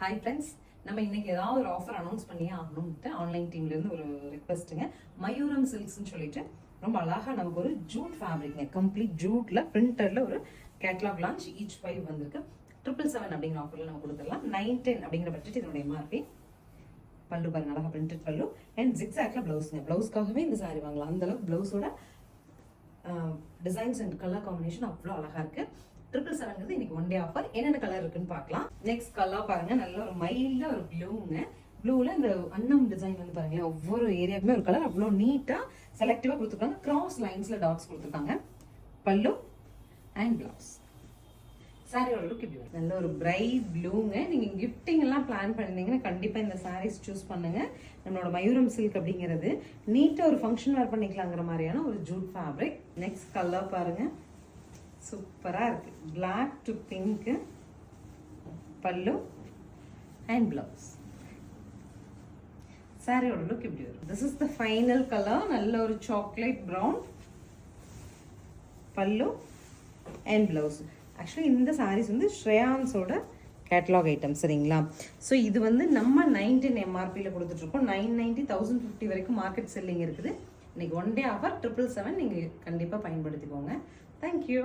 Hi friends, நம்ம இன்னைக்கு ஏதாவது ஒரு ஆஃபர் அனௌன்ஸ் பண்ணியே ஆகணும்ட்டு ஆன்லைன் டீம்லேருந்து ஒரு ரிக்வெஸ்ட்டுங்க. மயூரம் சில்க்ஸ்ன்னு சொல்லிட்டு ரொம்ப அழகாக நமக்கு ஒரு ஜூட் ஃபேப்ரிக்ங்க, கம்ப்ளீட் ஜூட்டில் பிரிண்டரில் ஒரு கேட்லாக் லான்ச் ஈச் 5 வந்திருக்கு. 777 அப்படிங்கிற ஆஃபரில் நம்ம கொடுத்துடலாம். 910 அப்படிங்கிற பட்ஜெட் இதனுடைய எம்ஆர்பி. பல்லு பாருங்க, அழகாக பிரிண்டட் பல்லு அண்ட் ஜிக்ஸாக்ல ப்ளவுஸுங்க. ப்ளவுஸ்க்காகவே இந்த சாரி வாங்கலாம். அந்தளவுக்கு ப்ளவுஸோட டிசைன்ஸ் அண்ட் கலர் காம்பினேஷன் அவ்வளோ அழகாக இருக்குது. 777 இன்னைக்கு ஒன் டே ஆஃபர். என்னென்ன கலர் இருக்குன்னு பார்க்கலாம். நெக்ஸ்ட் கலர் பாருங்க, நல்ல ஒரு மைல்டா ஒரு ப்ளூங்க. ப்ளூல இந்த அன்னம் டிசைன் வந்து பாருங்களேன், ஒவ்வொரு ஏரியாவுக்குமே ஒரு கலர் அவ்வளோ நீட்டா செலக்டிவா கொடுத்துருக்காங்க. கிராஸ் லைன்ஸ்ல டாட்ஸ் கொடுத்துருக்காங்க. பல்லு அண்ட் பிளவுஸ். சாரியோட லுக் இப்படி நல்ல ஒரு பிரைட் ப்ளூங்க. நீங்க கிஃப்டிங் எல்லாம் பிளான் பண்ணிருந்தீங்கன்னா கண்டிப்பா இந்த சாரீஸ் சூஸ் பண்ணுங்க. நம்மளோட மயூரம் சில்க் அப்படிங்கிறது நீட்டா ஒரு ஃபங்க்ஷன் வேர் பண்ணிக்கலாங்கிற மாதிரியான ஒரு ஜூட் ஃபேப்ரிக். நெக்ஸ்ட் கலர் பாருங்க, சூப்பரா இருக்கு. பிளாக் டு பிங்க், பல்லு அண்ட் பிளவுஸ். சாரியோட லுக் இப்படி வரும். This is the final colour. நல்ல ஒரு சாக்லேட் ப்ரௌன், பல்லு அண்ட் பிளவுஸ். ஆக்சுவலி இந்த சாரீஸ் வந்து ஸ்ரேயான்ஸோட கேட்டலாக் ஐட்டம், சரிங்களா? ஸோ இது வந்து நம்ம 19 எம்ஆர்பியில் கொடுத்துட்ருக்கோம். 990, 1050 வரைக்கும் மார்க்கெட் செல்லிங் இருக்குது. இன்னைக்கு ஒன் டே ஆஃபர் 777 நீங்கள் கண்டிப்பாக பயன்படுத்திக்கோங்க. தேங்க்யூ.